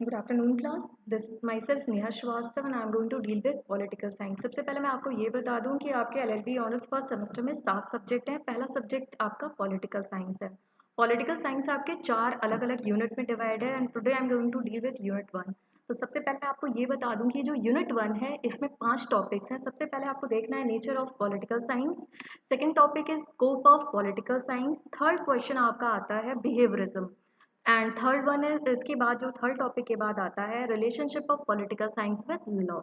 Good afternoon class. This is myself Neha Shrivastava and I am going to deal with political science. सबसे पहले मैं आपको ये बता दूं कि आपके LLB ऑनर्स फर्स्ट सेमेस्टर में 7 सब्जेक्ट हैं. पहला सब्जेक्ट आपका पॉलिटिकल साइंस है. पॉलिटिकल साइंस आपके 4 अलग अलग यूनिट में डिवाइड है and today I am going to deal with unit 1. तो सबसे पहले मैं आपको ये बता दूं कि जो यूनिट 1 है इसमें 5 टॉपिक्स हैं. सबसे पहले आपको देखना है nature of political science. Second topic is scope of political science. Third question आपका आता है बिहेवियरिज्म एंड थर्ड वन है. इसके बाद जो थर्ड टॉपिक के बाद आता है relationship of political science with law.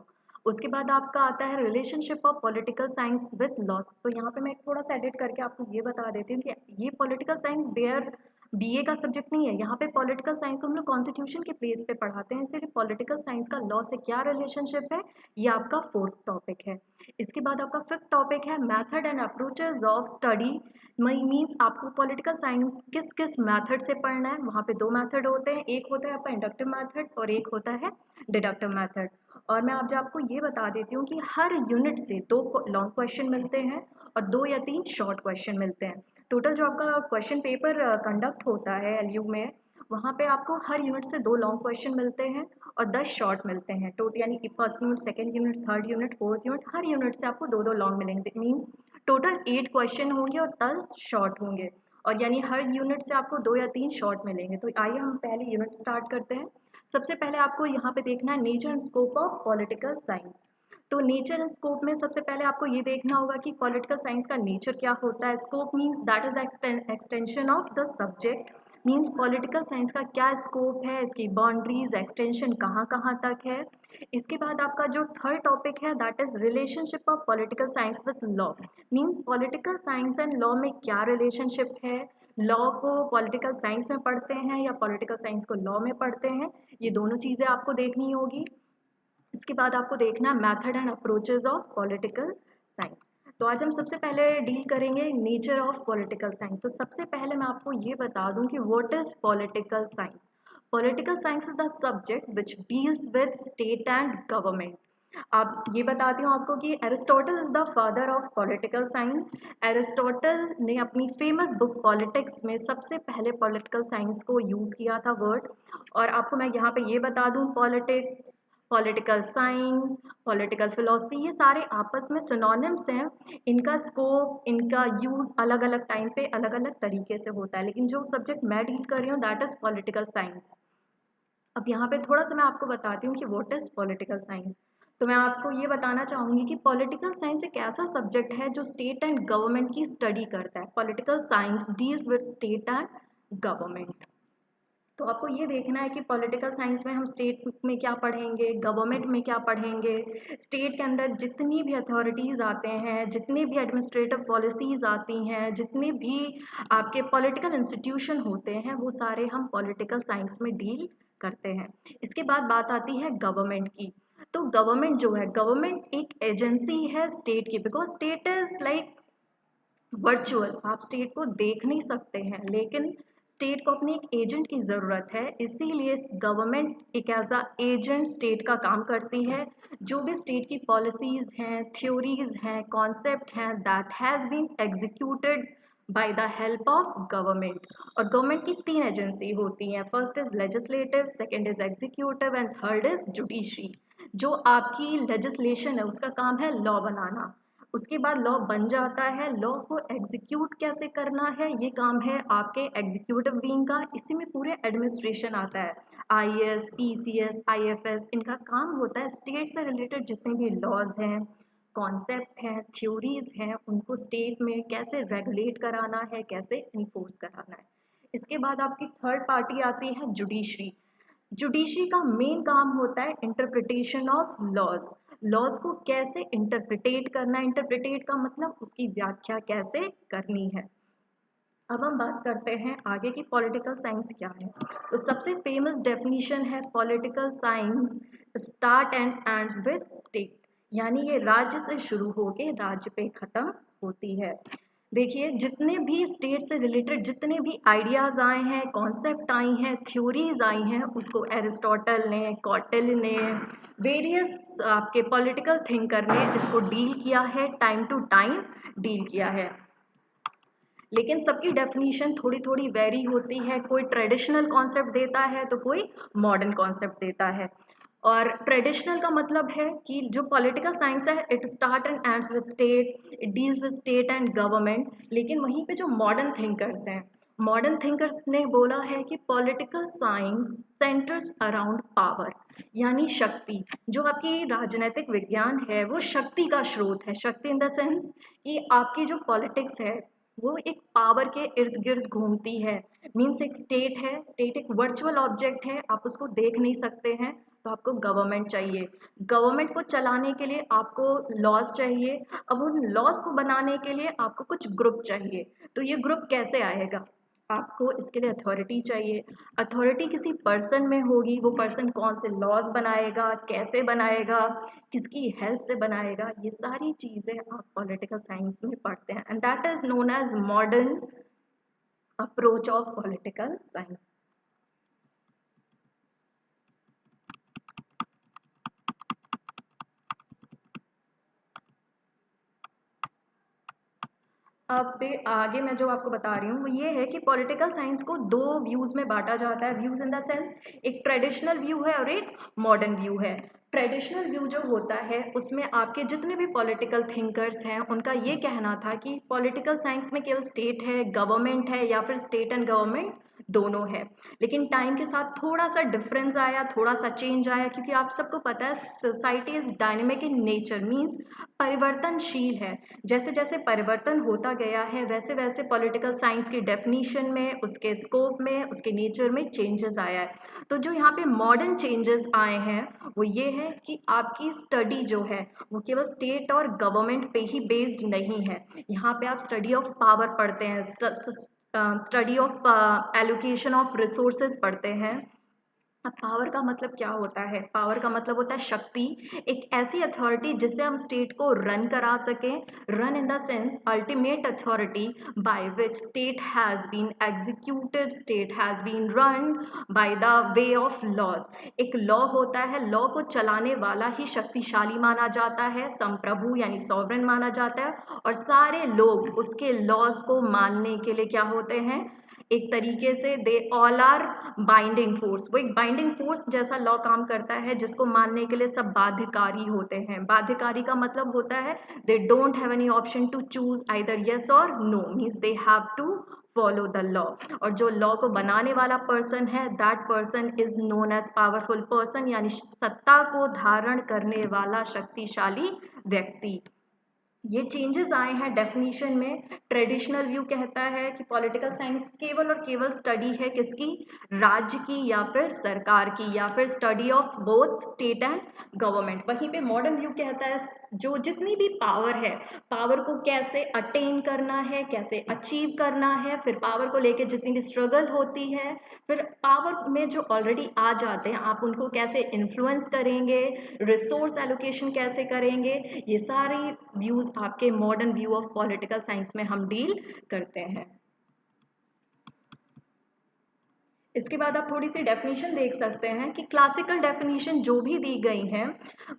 उसके बाद आपका आता है relationship of political science with loss. तो यहाँ पे मैं थोड़ा सा एडिट करके आपको ये बता देती हूँ कि ये पॉलिटिकल साइंस बेयर बीए का सब्जेक्ट नहीं है. यहाँ पे पॉलिटिकल साइंस को हम लोग कॉन्स्टिट्यूशन के प्लेस पे पढ़ाते हैं, इसलिए पॉलिटिकल साइंस का लॉ से क्या रिलेशनशिप है ये आपका फोर्थ टॉपिक है. इसके बाद आपका फिफ्थ टॉपिक है method and approaches of study. Means आपको पॉलिटिकल साइंस किस किस मेथड से पढ़ना है. वहाँ पे 2 मेथड होते हैं, एक होता है आपका इंडक्टिव मेथड और एक होता है डिडक्टिव मेथड. और मैं आज आपको ये बता देती हूँ कि हर यूनिट से 2 लॉन्ग क्वेश्चन मिलते हैं और 2 या 3 शॉर्ट क्वेश्चन मिलते हैं. टोटल जो आपका क्वेश्चन पेपर कंडक्ट होता है एलयू में, वहाँ पे आपको हर यूनिट से 2 लॉन्ग क्वेश्चन मिलते हैं और 10 शॉर्ट मिलते हैं. टोटल यानी कि first unit, second unit, third unit, fourth unit, हर यूनिट से आपको 2 लॉन्ग मिलेंगे. मीन्स टोटल 8 क्वेश्चन होंगे और 10 शॉर्ट होंगे और यानी हर यूनिट से आपको 2 या 3 शॉर्ट मिलेंगे. तो आइए हम पहले यूनिट स्टार्ट करते हैं. सबसे पहले आपको यहाँ पे देखना है nature and scope of political science. तो नेचर एंड स्कोप में सबसे पहले आपको ये देखना होगा कि पॉलिटिकल साइंस का नेचर क्या होता है. Scope means that is extension of the subject. Means political science का क्या स्कोप है, इसकी बाउंड्रीज एक्सटेंशन कहाँ कहाँ तक है. इसके बाद आपका जो थर्ड टॉपिक है that is relationship of political science with law. Means political science and law में क्या रिलेशनशिप है. लॉ को पॉलिटिकल साइंस में पढ़ते हैं या पॉलिटिकल साइंस को लॉ में पढ़ते हैं, ये दोनों चीज़ें आपको देखनी होगी. इसके बाद आपको देखना है method and approaches of political science. तो आज हम सबसे पहले डील करेंगे नेचर ऑफ पॉलिटिकल साइंस. तो सबसे पहले मैं आपको ये बता दूं कि what is political science. Political science is the subject which deals with state and government. आप ये बताती हूँ आपको कि Aristotle is the father of political science. Aristotle ने अपनी फेमस बुक पॉलिटिक्स में सबसे पहले पॉलिटिकल साइंस को यूज़ किया था वर्ड. और आपको मैं यहाँ पे ये बता दूँ politics, political science, political philosophy ये सारे आपस में सिनोनिम्स हैं. इनका स्कोप, इनका यूज़ अलग अलग टाइम पे अलग अलग तरीके से होता है, लेकिन जो सब्जेक्ट मैं डील कर रही हूँ दैट इज़ पॉलिटिकल साइंस. अब यहाँ पे थोड़ा सा मैं आपको बताती हूँ कि व्हाट इज़ पॉलिटिकल साइंस. तो मैं आपको ये बताना चाहूँगी कि पॉलिटिकल साइंस एक ऐसा सब्जेक्ट है जो स्टेट एंड गवर्नमेंट की स्टडी करता है. Political science deals with state and government. तो आपको ये देखना है कि पॉलिटिकल साइंस में हम स्टेट में क्या पढ़ेंगे, गवर्नमेंट में क्या पढ़ेंगे. स्टेट के अंदर जितनी भी अथॉरिटीज़ आते हैं, जितनी भी एडमिनिस्ट्रेटिव पॉलिसीज़ आती हैं, जितने भी आपके पॉलिटिकल इंस्टीट्यूशन होते हैं, वो सारे हम पॉलिटिकल साइंस में डील करते हैं. इसके बाद बात आती है गवर्नमेंट की. तो गवर्नमेंट जो है, गवर्नमेंट एक एजेंसी है स्टेट की. Because state is like virtual, आप स्टेट को देख नहीं सकते हैं, लेकिन स्टेट को अपनी एक एजेंट की ज़रूरत है. इसीलिए गवर्नमेंट एक एज अ एजेंट स्टेट का काम करती है. जो भी स्टेट की पॉलिसीज़ हैं, थ्योरीज हैं, कॉन्सेप्ट हैं, that has been executed by the help of government. और गवर्नमेंट की 3 एजेंसी होती हैं. First is legislative, second is executive and third is judiciary. जो आपकी लेजिस्लेशन है उसका काम है लॉ बनाना. उसके बाद लॉ बन जाता है, लॉ को एग्जीक्यूट कैसे करना है ये काम है आपके एग्जीक्यूटिव बीइंग का. इसी में पूरे एडमिनिस्ट्रेशन आता है. आईएएस, पीसीएस, आईएफएस, इनका काम होता है स्टेट से रिलेटेड जितने भी लॉज हैं, कॉन्सेप्ट हैं, थ्योरीज हैं, उनको स्टेट में कैसे रेगुलेट कराना है, कैसे इन्फोर्स कराना है. इसके बाद आपकी थर्ड पार्टी आती है जुडिशरी. जुडिशरी का मेन काम होता है इंटरप्रिटेशन ऑफ लॉज. लॉज को कैसे इंटरप्रिटेट करना है, इंटरप्रिटेट का मतलब उसकी व्याख्या कैसे करनी है. अब हम बात करते हैं आगे की पॉलिटिकल साइंस क्या है. तो सबसे फेमस डेफिनेशन है political science start and ends with state. यानी ये राज्य से शुरू होके राज्य पे खत्म होती है. देखिए जितने भी स्टेट से रिलेटेड जितने भी आइडियाज़ आए हैं, कॉन्सेप्ट आई हैं, थ्योरीज आई हैं, उसको एरिस्टोटल ने, कॉटेल ने, वेरियस आपके पॉलिटिकल थिंकर ने इसको डील किया है, टाइम टू टाइम डील किया है. लेकिन सबकी डेफिनेशन थोड़ी थोड़ी वेरी होती है, कोई ट्रेडिशनल कॉन्सेप्ट देता है तो कोई मॉडर्न कॉन्सेप्ट देता है। और ट्रेडिशनल का मतलब है कि जो पॉलिटिकल साइंस है it start and ends with state, it deals with state and government. लेकिन वहीं पे जो मॉडर्न थिंकर्स हैं, मॉडर्न थिंकर्स ने बोला है कि political science centres around power, यानी शक्ति। जो आपकी राजनीतिक विज्ञान है वो शक्ति का स्रोत है। शक्ति इन द सेंस कि आपकी जो पॉलिटिक्स है वो एक पावर के इर्द गिर्द घूमती है। मीन्स एक स्टेट है, स्टेट एक वर्चुअल ऑब्जेक्ट है, आप उसको देख नहीं सकते हैं, तो आपको गवर्नमेंट चाहिए। गवर्नमेंट को चलाने के लिए आपको लॉज चाहिए। अब उन लॉज को बनाने के लिए आपको कुछ ग्रुप चाहिए। तो ये ग्रुप कैसे आएगा? आपको इसके लिए अथॉरिटी चाहिए। अथॉरिटी किसी पर्सन में होगी, वो पर्सन कौन से लॉज बनाएगा, कैसे बनाएगा, किसकी हेल्प से बनाएगा, ये सारी चीज़ें आप पॉलिटिकल साइंस में पढ़ते हैं, and that is known as modern approach of political science. अब आगे मैं जो आपको बता रही हूँ वो ये है कि पॉलिटिकल साइंस को दो व्यूज़ में बांटा जाता है। व्यूज़ इन द सेंस एक ट्रेडिशनल व्यू है और एक मॉडर्न व्यू है। ट्रेडिशनल व्यू जो होता है उसमें आपके जितने भी पॉलिटिकल थिंकर्स हैं उनका ये कहना था कि पॉलिटिकल साइंस में केवल स्टेट है, गवर्नमेंट है, या फिर स्टेट एंड गवर्नमेंट दोनों है। लेकिन टाइम के साथ थोड़ा सा डिफरेंस आया, थोड़ा सा चेंज आया, क्योंकि आप सबको पता है society is dynamic in nature, means परिवर्तनशील है। जैसे जैसे परिवर्तन होता गया है वैसे वैसे पॉलिटिकल साइंस की डेफिनीशन में, उसके स्कोप में, उसके नेचर में चेंजेस आया है। तो जो यहाँ पे मॉडर्न चेंजेस आए हैं वो ये है कि आपकी स्टडी जो है वो केवल स्टेट और गवर्नमेंट पे ही बेस्ड नहीं है। यहाँ पे आप स्टडी ऑफ पावर पढ़ते हैं, study of allocation of resources पढ़ते हैं। अब पावर का मतलब क्या होता है? पावर का मतलब होता है शक्ति, एक ऐसी अथॉरिटी जिससे हम स्टेट को रन करा सकें। Run in the sense ultimate authority by which state has been executed, state has been run by the way of laws. एक लॉ होता है, लॉ को चलाने वाला ही शक्तिशाली माना जाता है, संप्रभु यानी सॉवरेन माना जाता है, और सारे लोग उसके लॉज को मानने के लिए क्या होते हैं? एक तरीके से they all are binding force. वो एक बाइंडिंग फोर्स जैसा लॉ काम करता है जिसको मानने के लिए सब बाध्यकारी होते हैं। बाध्यकारी का मतलब होता है they don't have any option to choose either yes और no, means they have to follow the law. और जो लॉ को बनाने वाला पर्सन है that person is known as powerful person, यानी सत्ता को धारण करने वाला शक्तिशाली व्यक्ति। ये चेंजेस आए हैं डेफिनेशन में। ट्रेडिशनल व्यू कहता है कि पॉलिटिकल साइंस केवल और केवल स्टडी है किसकी? राज्य की या फिर सरकार की, या फिर study of both state and government. वहीं पे मॉडर्न व्यू कहता है जो जितनी भी पावर है, पावर को कैसे अटेन करना है, कैसे अचीव करना है, फिर पावर को लेके जितनी भी स्ट्रगल होती है, फिर पावर में जो ऑलरेडी आ जाते हैं आप उनको कैसे इन्फ्लुएंस करेंगे, रिसोर्स एलोकेशन कैसे करेंगे, ये सारी व्यूज आपके modern view of political science में हम डील करते हैं। इसके बाद आप थोड़ी सी डेफिनेशन देख सकते हैं कि क्लासिकल डेफिनेशन जो भी दी गई हैं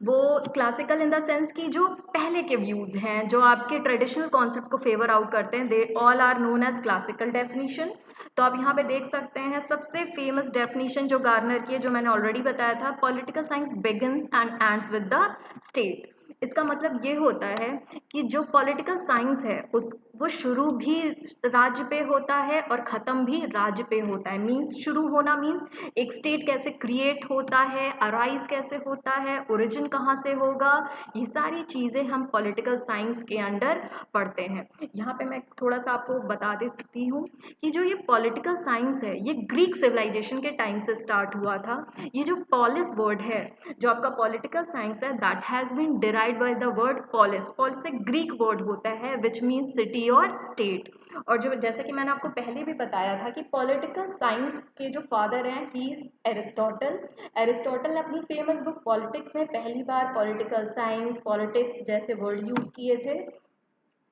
वो क्लासिकल इन द सेंस कि जो पहले के व्यूज़ हैं जो आपके ट्रेडिशनल कॉन्सेप्ट को फेवर आउट करते हैं, they all are known as classical definition. तो आप यहाँ पे देख सकते हैं सबसे फेमस डेफिनेशन जो गार्नर की है, जो मैंने ऑलरेडी बताया था, political science begins and ends with the state. इसका मतलब ये होता है कि जो पॉलिटिकल साइंस है उस वो शुरू भी राज्य पे होता है और ख़त्म भी राज्य पे होता है। मीन्स शुरू होना मीन्स एक स्टेट कैसे क्रिएट होता है, अराइज कैसे होता है, ओरिजिन कहाँ से होगा, ये सारी चीज़ें हम पॉलिटिकल साइंस के अंडर पढ़ते हैं। यहाँ पे मैं थोड़ा सा आपको बता देती हूँ कि जो ये पॉलिटिकल साइंस है ये ग्रीक सिविलाइजेशन के टाइम से स्टार्ट हुआ था। ये जो पॉलिस वर्ड है, जो आपका पॉलिटिकल साइंस है, that has been derived by the word polis. Polis एक ग्रीक वर्ड होता है विच मीन्स सिटी और स्टेट। और जो जैसे कि मैंने आपको पहले भी बताया था कि पॉलिटिकल साइंस के जो फादर हैं ही इज एरिस्टोटल। एरिस्टोटल ने अपनी फेमस बुक पॉलिटिक्स में पहली बार पॉलिटिकल साइंस, पॉलिटिक्स जैसे वर्ड यूज़ किए थे।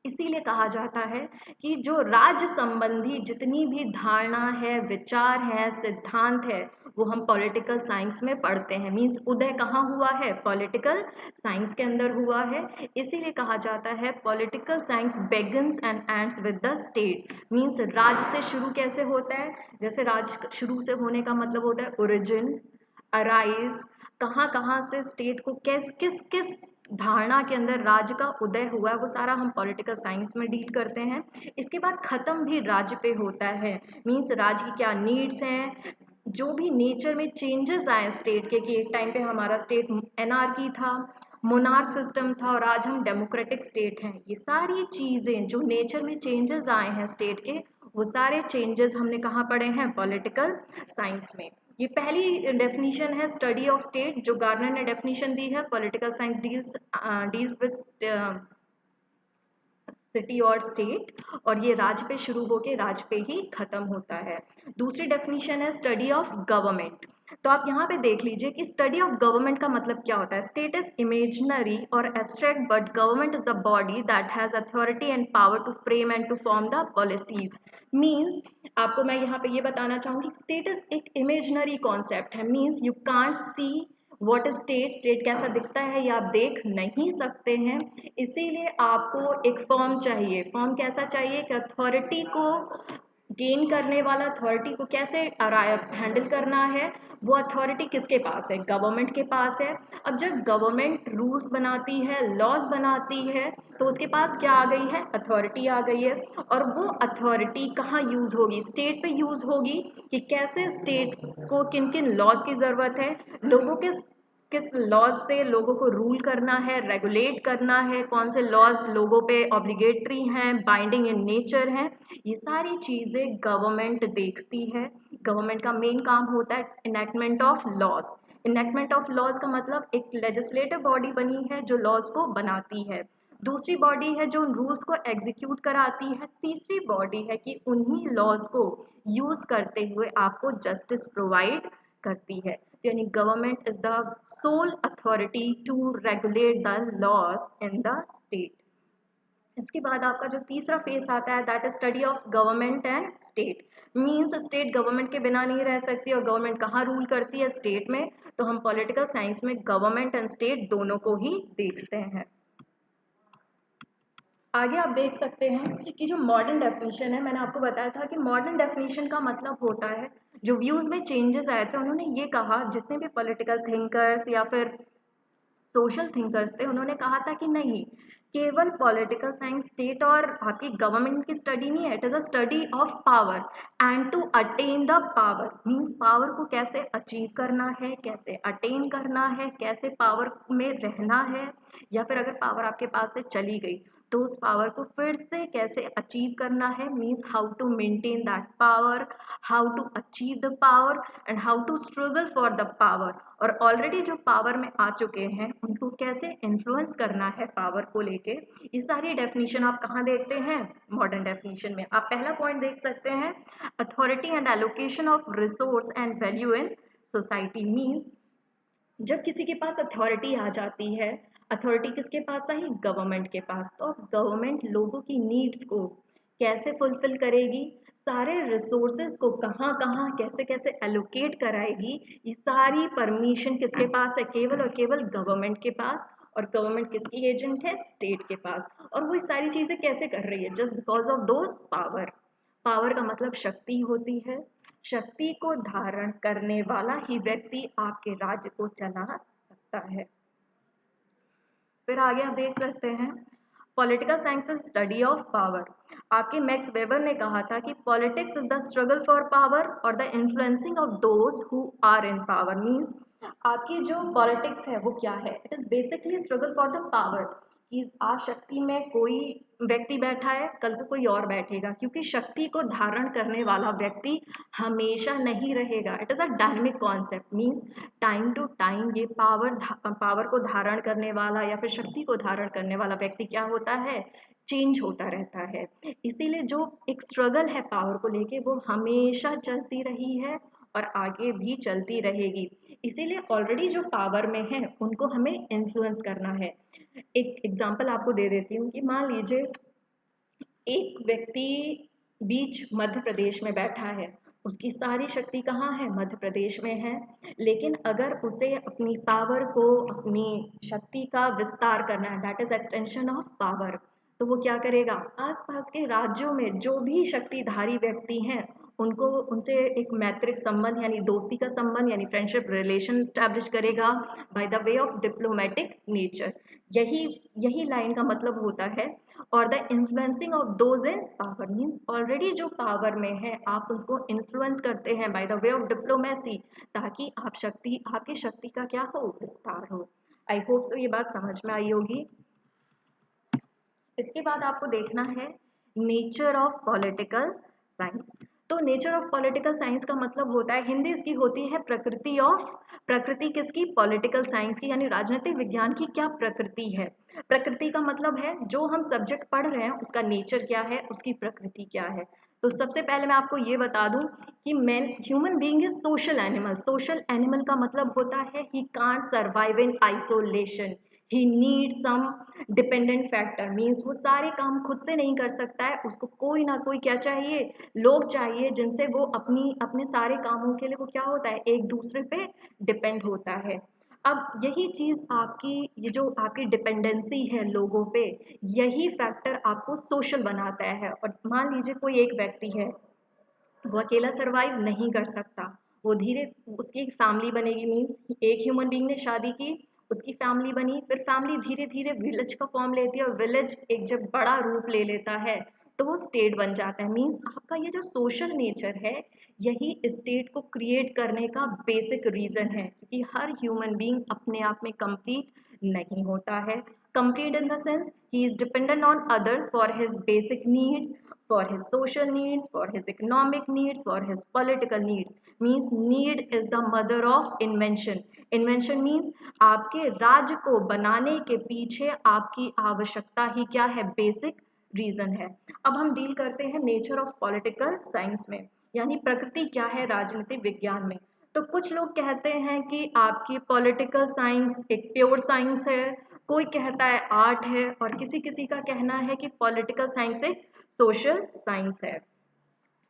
इसीलिए कहा जाता है कि जो राज्य संबंधी जितनी भी धारणा है, विचार है, सिद्धांत है, वो हम पॉलिटिकल साइंस में पढ़ते हैं। मीन्स उदय कहाँ हुआ है? पॉलिटिकल साइंस के अंदर हुआ है। इसीलिए कहा जाता है political science begins and ends with the state. Means राज से शुरू कैसे होता है? जैसे राज शुरू से होने का मतलब होता है ओरिजिन, अराइज, कहाँ कहाँ से स्टेट को किस किस किस धारणा के अंदर राज्य का उदय हुआ है, वो सारा हम पॉलिटिकल साइंस में डील करते हैं। इसके बाद खत्म भी राज्य पे होता है। मीन्स राज्य की क्या नीड्स हैं, जो भी नेचर में चेंजेस आए स्टेट के, कि एक टाइम पे हमारा स्टेट एनार्की था, मोनार्क सिस्टम था, और आज हम डेमोक्रेटिक स्टेट हैं। ये सारी चीज़ें जो नेचर में चेंजेस आए हैं स्टेट के, वो सारे चेंजेस हमने कहाँ पढ़े हैं? पॉलिटिकल साइंस में। ये पहली डेफिनेशन है स्टडी ऑफ स्टेट, जो गार्डनर ने डेफिनेशन दी है। Political science deals with city और स्टेट, और ये राज्य पे शुरू होके राज्य पे ही खत्म होता है। दूसरी डेफिनेशन है स्टडी ऑफ गवर्नमेंट। तो आप यहाँ पे देख लीजिए कि स्टडी ऑफ गवर्नमेंट का मतलब क्या होता है। स्टेट इज इमेजिनरी और abstract, but government is the body that has authority and power to frame and to form the policies. Means आपको मैं यहाँ पे ये बताना चाहूँगी, स्टेट इज एक इमेजिनरी कॉन्सेप्ट है। Means you can't see what state, state कैसा दिखता है ये आप देख नहीं सकते हैं। इसीलिए आपको एक फॉर्म चाहिए। फॉर्म कैसा चाहिए? कि अथॉरिटी को गेन करने वाला, अथॉरिटी को कैसे हैंडल करना है, वो अथॉरिटी किसके पास है? गवर्नमेंट के पास है। अब जब गवर्नमेंट रूल्स बनाती है, लॉज बनाती है, तो उसके पास क्या आ गई है? अथॉरिटी आ गई है। और वो अथॉरिटी कहाँ यूज़ होगी? स्टेट पे यूज़ होगी, कि कैसे स्टेट को किन किन लॉज की ज़रूरत है, लोगों के किस लॉज से लोगों को रूल करना है, रेगुलेट करना है, कौन से लॉज लोगों पे ऑब्लिगेटरी हैं, बाइंडिंग इन नेचर हैं, ये सारी चीज़ें गवर्नमेंट देखती है। गवर्नमेंट का मेन काम होता है enactment of laws. Enactment of laws का मतलब एक लेजिस्लेटिव बॉडी बनी है जो लॉज को बनाती है। दूसरी बॉडी है जो उन रूल्स को एग्जीक्यूट कराती है। तीसरी बॉडी है कि उन्हीं लॉज को यूज़ करते हुए आपको जस्टिस प्रोवाइड करती है। यानी government is the sole authority to regulate the laws in the state. इसके बाद आपका जो तीसरा फेस आता है that is study of government and state. Means state government के बिना नहीं रह सकती, और गवर्नमेंट कहाँ रूल करती है? स्टेट में। तो हम पॉलिटिकल साइंस में गवर्नमेंट एंड स्टेट दोनों को ही देखते हैं। आगे आप देख सकते हैं कि जो मॉडर्न डेफिनेशन है, मैंने आपको बताया था कि मॉडर्न डेफिनेशन का मतलब होता है, जो व्यूज़ में चेंजेस आए थे उन्होंने ये कहा, जितने भी पॉलिटिकल थिंकर्स या फिर सोशल थिंकर्स थे, उन्होंने कहा था कि नहीं, केवल पॉलिटिकल साइंस स्टेट और आपकी गवर्नमेंट की स्टडी नहीं है, it is a study of power and to attain the power. Means power को कैसे अचीव करना है, कैसे अटेन करना है, कैसे पावर में रहना है, या फिर अगर पावर आपके पास से चली गई तो उस पावर को फिर से कैसे अचीव करना है। Means how to maintain that power, how to achieve the power, and how to struggle for the power. और ऑलरेडी जो पावर में आ चुके हैं उनको कैसे इन्फ्लुएंस करना है पावर को लेके। ये सारी डेफिनेशन आप कहाँ देखते हैं? मॉडर्न डेफिनेशन में। आप पहला पॉइंट देख सकते हैं, authority and allocation of resource and value in society. Means जब किसी के पास अथॉरिटी आ जाती है, अथॉरिटी किसके पास आई? गवर्नमेंट के पास। तो अब गवर्नमेंट लोगों की नीड्स को कैसे फुलफिल करेगी, सारे रिसोर्सेज को कहाँ कहाँ कैसे कैसे एलोकेट कराएगी, ये सारी परमिशन किसके पास है? केवल और केवल गवर्नमेंट के पास। और गवर्नमेंट किसकी एजेंट है? स्टेट के पास। और वो सारी चीज़ें कैसे कर रही है? Just because of those power. Power का मतलब शक्ति होती है। शक्ति को धारण करने वाला ही व्यक्ति आपके राज्य को चला सकता है। फिर आगे आप देख सकते हैं, political science is study of power. आपके मैक्स वेबर ने कहा था कि politics is the struggle for power और the influencing of those who are in power. Means आपकी जो पॉलिटिक्स है वो क्या है? It is basically struggle for the power, कि आज शक्ति में कोई व्यक्ति बैठा है, कल को कोई और बैठेगा, क्योंकि शक्ति को धारण करने वाला व्यक्ति हमेशा नहीं रहेगा। It is a dynamic concept. Means time to time ये पावर को धारण करने वाला या फिर शक्ति को धारण करने वाला व्यक्ति क्या होता है? चेंज होता रहता है। इसीलिए जो एक स्ट्रगल है पावर को लेके वो हमेशा चलती रही है और आगे भी चलती रहेगी। इसीलिए ऑलरेडी जो पावर में है उनको हमें इन्फ्लुएंस करना है। एक एग्जांपल आपको दे देती हूँ कि मान लीजिए एक व्यक्ति बीच मध्य प्रदेश में बैठा है, उसकी सारी शक्ति कहाँ है? मध्य प्रदेश में है। लेकिन अगर उसे अपनी पावर को, अपनी शक्ति का विस्तार करना है, that is extension of power, तो वो क्या करेगा? आसपास के राज्यों में जो भी शक्तिधारी व्यक्ति हैं उनको, उनसे एक मैत्रिक संबंध यानी दोस्ती का संबंध यानी फ्रेंडशिप रिलेशन स्टैब्लिश करेगा bye the way of diplomatic nature. यही यही लाइन का मतलब होता है। और the influencing of those in power means already जो पावर में है आप उसको इन्फ्लुएंस करते हैं bye the way of diplomacy, ताकि आपकी शक्ति का क्या हो? विस्तार हो। आई होप सो ये बात समझ में आई होगी। इसके बाद आपको देखना है नेचर ऑफ पॉलिटिकल साइंस। तो नेचर ऑफ पॉलिटिकल साइंस का मतलब होता है, हिंदी इसकी होती है प्रकृति ऑफ, प्रकृति किसकी? पॉलिटिकल साइंस की, यानी राजनीतिक विज्ञान की क्या प्रकृति है। प्रकृति का मतलब है जो हम सब्जेक्ट पढ़ रहे हैं उसका नेचर क्या है, उसकी प्रकृति क्या है। तो सबसे पहले मैं आपको ये बता दूं कि man human being is social animal. Social animal का मतलब होता है he can't survive in isolation, he need some dependent factor, means वो सारे काम खुद से नहीं कर सकता है, उसको कोई ना कोई क्या चाहिए? लोग चाहिए जिनसे वो अपने सारे कामों के लिए वो क्या होता है? एक दूसरे पे डिपेंड होता है। अब यही चीज आपकी, ये जो आपकी डिपेंडेंसी है लोगों पे, यही फैक्टर आपको सोशल बनाता है। और मान लीजिए कोई एक व्यक्ति है, वो अकेला सरवाइव नहीं कर सकता, वो धीरे, उसकी फैमिली बनेगी, मीन्स एक ह्यूमन बीइंग ने शादी की, उसकी फैमिली बनी, फिर फैमिली धीरे धीरे विलेज का फॉर्म लेती है, और विलेज एक जब बड़ा रूप ले लेता है तो वो स्टेट बन जाता है। मीन्स आपका ये जो सोशल नेचर है यही स्टेट को क्रिएट करने का बेसिक रीजन है, क्योंकि हर ह्यूमन बीइंग अपने आप में कंप्लीट नहीं होता है। Complete in the sense he is dependent on other for his basic needs, for his social needs, for his economic needs, for his political needs. Means need is the mother of invention. Invention means आपके राज्य को बनाने के पीछे आपकी आवश्यकता ही क्या है? बेसिक रीजन है। अब हम डील करते हैं नेचर ऑफ पॉलिटिकल साइंस में, यानी प्रकृति क्या है राजनीतिक विज्ञान में। तो कुछ लोग कहते हैं कि आपकी पॉलिटिकल साइंस एक प्योर साइंस है, कोई कहता है आर्ट है, और किसी किसी का कहना है कि पॉलिटिकल साइंस एक सोशल साइंस है।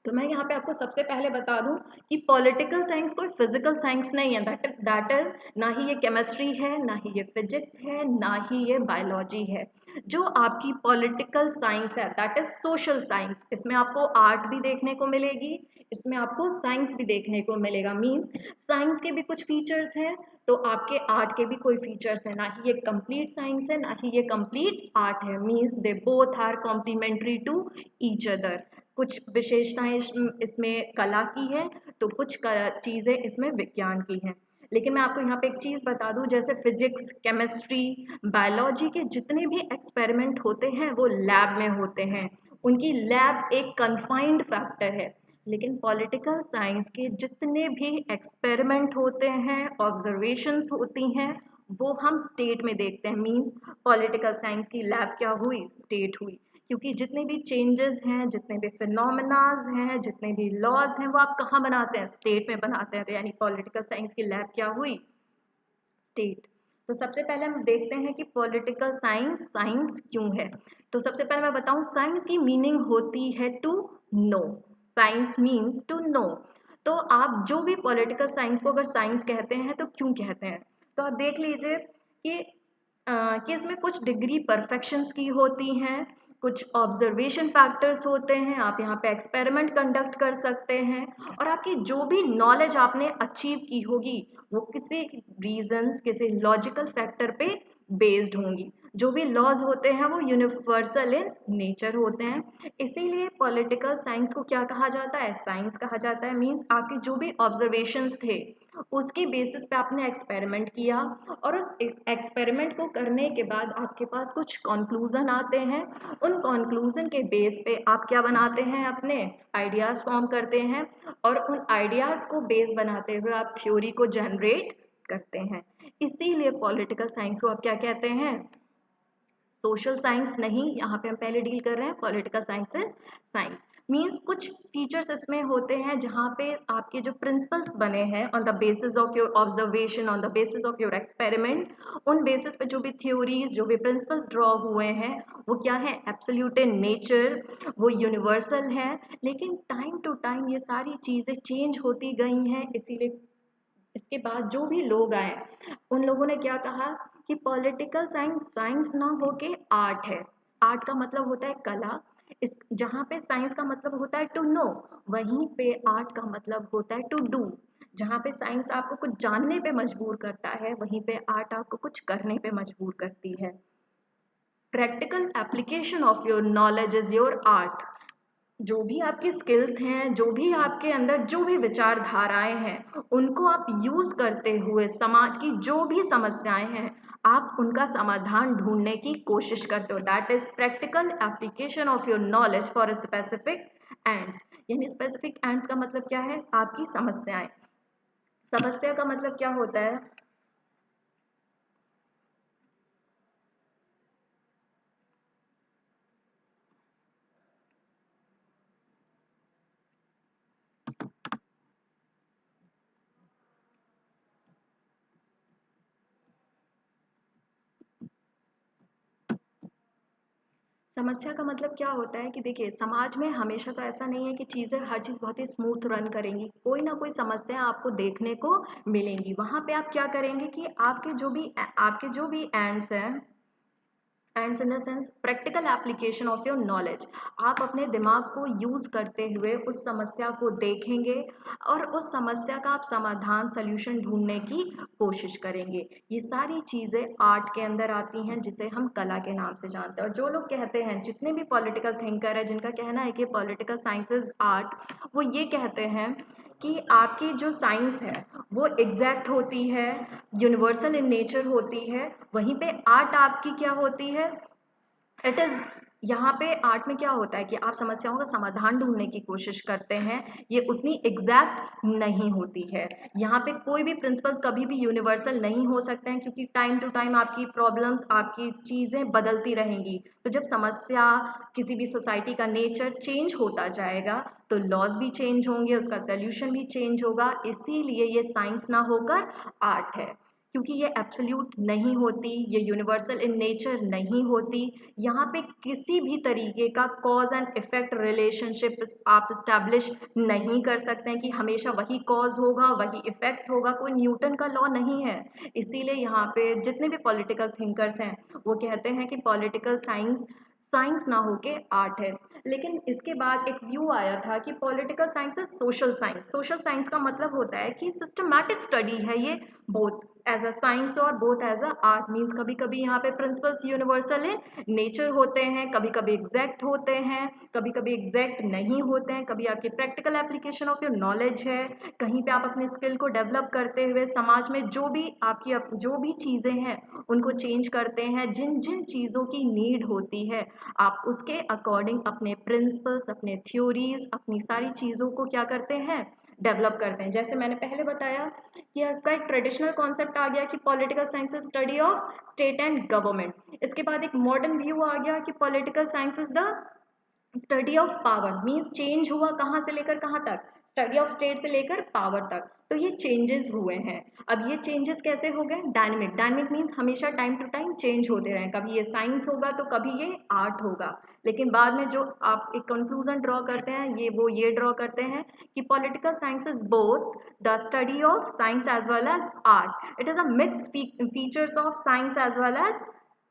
तो मैं यहाँ पे आपको सबसे पहले बता दूं कि पॉलिटिकल साइंस कोई फिजिकल साइंस नहीं है, दैट इज ना ही ये केमिस्ट्री है, ना ही ये फिजिक्स है, ना ही ये बायोलॉजी है। जो आपकी पॉलिटिकल साइंस है दैट इज सोशल साइंस। इसमें आपको आर्ट भी देखने को मिलेगी, इसमें आपको साइंस भी देखने को मिलेगा। मीन्स साइंस के भी कुछ फीचर्स हैं तो आपके आर्ट के भी कोई फीचर्स हैं। ना ही ये कंप्लीट साइंस है, ना ही ये कंप्लीट आर्ट है। Means they both are complementary to each other. कुछ विशेषताएं इसमें कला की है, तो कुछ चीज़ें इसमें विज्ञान की हैं। लेकिन मैं आपको यहाँ पे एक चीज़ बता दूँ, जैसे फिजिक्स, केमिस्ट्री, बायोलॉजी के जितने भी एक्सपेरिमेंट होते हैं वो लैब में होते हैं, उनकी लैब एक कन्फाइंड फैक्टर है। लेकिन पॉलिटिकल साइंस के जितने भी एक्सपेरिमेंट होते हैं, ऑब्जर्वेशंस होती हैं, वो हम स्टेट में देखते हैं। मीन्स पॉलिटिकल साइंस की लैब क्या हुई? स्टेट हुई। क्योंकि जितने भी चेंजेस हैं, जितने भी फिनोमेनाज हैं, जितने भी लॉज हैं, वो आप कहाँ बनाते हैं? स्टेट में बनाते हैं। तो यानी पॉलिटिकल साइंस की लैब क्या हुई? स्टेट। तो सबसे पहले हम देखते हैं कि पॉलिटिकल साइंस साइंस क्यों है। तो सबसे पहले मैं बताऊं, साइंस की मीनिंग होती है to know. Science means to know. तो आप जो भी पॉलिटिकल साइंस को अगर साइंस कहते हैं तो क्यों कहते हैं? तो आप देख लीजिए कि इसमें कुछ डिग्री परफेक्शंस की होती हैं, कुछ ऑब्जर्वेशन फैक्टर्स होते हैं, आप यहाँ पे एक्सपेरिमेंट कंडक्ट कर सकते हैं, और आपकी जो भी नॉलेज आपने अचीव की होगी वो किसी रीजंस, किसी लॉजिकल फैक्टर पे बेस्ड होंगी। जो भी लॉज होते हैं वो यूनिवर्सल इन नेचर होते हैं। इसीलिए पॉलिटिकल साइंस को क्या कहा जाता है? साइंस कहा जाता है। मीन्स आपके जो भी ऑब्जर्वेशंस थे उसके बेसिस पे आपने एक्सपेरिमेंट किया, और उस एक्सपेरिमेंट को करने के बाद आपके पास कुछ कंक्लूजन आते हैं। उन कंक्लूजन के बेस पे आप क्या बनाते हैं? अपने आइडियाज फॉर्म करते हैं, और उन आइडियाज को बेस बनाते हुए आप थ्योरी को जनरेट करते हैं। इसीलिए पॉलिटिकल साइंस को आप क्या कहते हैं? सोशल साइंस नहीं, यहाँ पे हम पहले डील कर रहे हैं पॉलिटिकल साइंस से साइंस। मीन्स कुछ टीचर्स इसमें होते हैं जहाँ पे आपके जो प्रिंसिपल्स बने हैं on the basis of your observation, on the basis of your experiment, उन बेसिस पे जो भी थ्योरीज, जो भी प्रिंसिपल्स ड्रॉ हुए हैं वो क्या है, एब्सोल्यूट इन नेचर, वो यूनिवर्सल है। लेकिन टाइम टू टाइम ये सारी चीज़ें चेंज होती गई हैं, इसीलिए इसके बाद जो भी लोग आए उन लोगों ने क्या कहा कि पॉलिटिकल साइंस साइंस ना होके आर्ट है। आर्ट का मतलब होता है कला। इस जहाँ पे साइंस का मतलब होता है टू नो, वहीं पे आर्ट का मतलब होता है टू डू। जहाँ पे साइंस आपको कुछ जानने पे मजबूर करता है, वहीं पे आर्ट आपको कुछ करने पे मजबूर करती है। Practical application of your knowledge is your art. जो भी आपकी स्किल्स हैं, जो भी आपके अंदर जो भी विचारधाराएं हैं, उनको आप यूज करते हुए समाज की जो भी समस्याएं हैं आप उनका समाधान ढूंढने की कोशिश करते हो। That is practical application of your knowledge for a specific ends. यानी स्पेसिफिक एंड्स का मतलब क्या है, आपकी समस्याएं। समस्या का मतलब क्या होता है, समस्या का मतलब क्या होता है कि देखिए समाज में हमेशा तो ऐसा नहीं है कि चीज़ें हर चीज़ बहुत ही स्मूथ रन करेंगी, कोई ना कोई समस्या आपको देखने को मिलेंगी। वहाँ पे आप क्या करेंगे कि आपके जो भी एंड्स हैं, ends in the sense practical application of your knowledge, आप अपने दिमाग को यूज़ करते हुए उस समस्या को देखेंगे और उस समस्या का आप समाधान सल्यूशन ढूंढने की कोशिश करेंगे। ये सारी चीज़ें आर्ट के अंदर आती हैं, जिसे हम कला के नाम से जानते हैं। और जो लोग कहते हैं, जितने भी पॉलिटिकल थिंकर है जिनका कहना है कि पॉलिटिकल साइंस इज आर्ट, वो ये कहते हैं कि आपकी जो साइंस है वो एग्जैक्ट होती है, यूनिवर्सल इन नेचर होती है, वहीं पे आर्ट आपकी क्या होती है, इट इज, यहाँ पे आर्ट में क्या होता है कि आप समस्याओं का समाधान ढूंढने की कोशिश करते हैं, ये उतनी एग्जैक्ट नहीं होती है। यहाँ पे कोई भी प्रिंसिपल्स कभी भी यूनिवर्सल नहीं हो सकते हैं, क्योंकि टाइम टू टाइम आपकी प्रॉब्लम्स, आपकी चीज़ें बदलती रहेंगी। तो जब समस्या, किसी भी सोसाइटी का नेचर चेंज होता जाएगा तो लॉज भी चेंज होंगे, उसका सोल्यूशन भी चेंज होगा। इसीलिए ये साइंस ना होकर आर्ट है, क्योंकि ये एब्सोल्यूट नहीं होती, ये यूनिवर्सल इन नेचर नहीं होती। यहाँ पे किसी भी तरीके का कॉज एंड इफेक्ट रिलेशनशिप आप इस्टेब्लिश नहीं कर सकते हैं कि हमेशा वही कॉज होगा वही इफेक्ट होगा, कोई न्यूटन का लॉ नहीं है। इसीलिए यहाँ पे जितने भी पॉलिटिकल थिंकर्स हैं वो कहते हैं कि पॉलिटिकल साइंस साइंस ना होके आर्ट है। लेकिन इसके बाद एक व्यू आया था कि political science is social science. Social science का मतलब होता है कि सिस्टमैटिक स्टडी है ये, बोथ एज अ साइंस और both as a art. Means कभी कभी यहाँ पे प्रिंसिपल्स यूनिवर्सल है, नेचर होते हैं, कभी कभी एग्जैक्ट होते हैं, कभी कभी एग्जैक्ट नहीं होते हैं, कभी आपकी practical application of your knowledge है, कहीं पे आप अपने स्किल को डेवलप करते हुए समाज में जो भी आपकी जो भी चीज़ें हैं उनको चेंज करते हैं। जिन जिन चीज़ों की नीड होती है आप उसके अकॉर्डिंग अपने प्रिंसिपल्स, अपने थ्योरीज, अपनी सारी चीज़ों को क्या करते हैं, डेवलप करते हैं। जैसे मैंने पहले बताया कि का एक ट्रेडिशनल कॉन्सेप्ट आ गया कि political science is study of state and government. इसके बाद एक मॉडर्न व्यू आ गया कि political science is the study of power. Means change हुआ कहाँ से लेकर कहाँ तक, स्टडी ऑफ स्टेट से लेकर पावर तक। तो ये चेंजेस हुए हैं। अब ये चेंजेस कैसे हो गए, डायनेमिक। डायनेमिक मीन्स हमेशा टाइम टू टाइम चेंज होते रहें, कभी ये साइंस होगा तो कभी ये आर्ट होगा। लेकिन बाद में जो आप एक कंक्लूजन ड्रॉ करते हैं, ये ड्रॉ करते हैं कि political science is both the study of science as well as art. It is a mix features of science as well as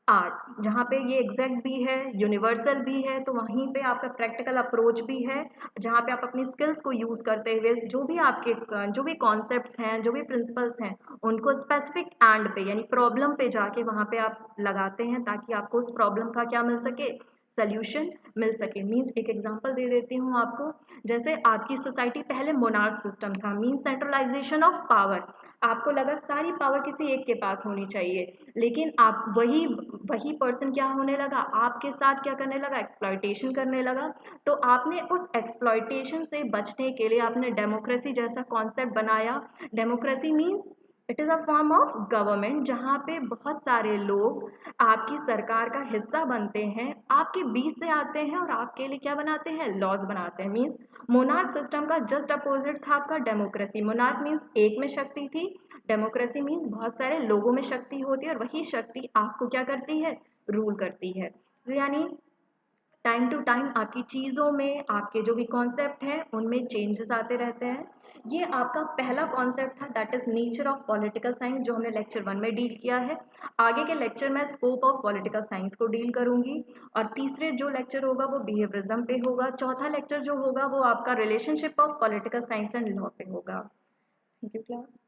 art, जहाँ पे ये एग्जैक्ट भी है, यूनिवर्सल भी है, तो वहीं पे आपका प्रैक्टिकल अप्रोच भी है, जहाँ पे आप अपनी स्किल्स को यूज़ करते हुए जो भी कॉन्सेप्ट्स हैं, जो भी प्रिंसिपल्स हैं, उनको स्पेसिफिक एंड पे यानी प्रॉब्लम पे जाके वहाँ पे आप लगाते हैं, ताकि आपको उस प्रॉब्लम का क्या मिल सके, सोल्यूशन मिल सके। मीन्स एक एग्जांपल दे देती हूँ आपको। जैसे आपकी सोसाइटी पहले मोनार्क सिस्टम था, मीन्स सेंट्रलाइजेशन ऑफ पावर। आपको लगा सारी पावर किसी एक के पास होनी चाहिए, लेकिन आप वही वही पर्सन क्या होने लगा, आपके साथ क्या करने लगा, एक्सप्लॉयटेशन करने लगा। तो आपने उस एक्सप्लॉयटेशन से बचने के लिए आपने डेमोक्रेसी जैसा कॉन्सेप्ट बनाया। Democracy means it is a form of government जहाँ पे बहुत सारे लोग आपकी सरकार का हिस्सा बनते हैं, आपके बीच से आते हैं और आपके लिए क्या बनाते हैं, लॉज बनाते हैं। मीन्स मोनार्क सिस्टम का जस्ट अपोजिट था आपका डेमोक्रेसी। मोनार्क मीन्स एक में शक्ति थी, डेमोक्रेसी मीन्स बहुत सारे लोगों में शक्ति होती है और वही शक्ति आपको क्या करती है, रूल करती है। तो यानी टाइम टू टाइम आपकी चीज़ों में, आपके जो भी कॉन्सेप्ट हैं उनमें चेंजेस आते रहते हैं। ये आपका पहला कॉन्सेप्ट था, that is nature of political science, जो हमने लेक्चर 1 में डील किया है। आगे के लेक्चर में स्कोप ऑफ पॉलिटिकल साइंस को डील करूंगी और तीसरे जो लेक्चर होगा वो बिहेवियरिज्म पे होगा। चौथा लेक्चर जो होगा वो आपका relationship of political science and law पे होगा। Thank you class.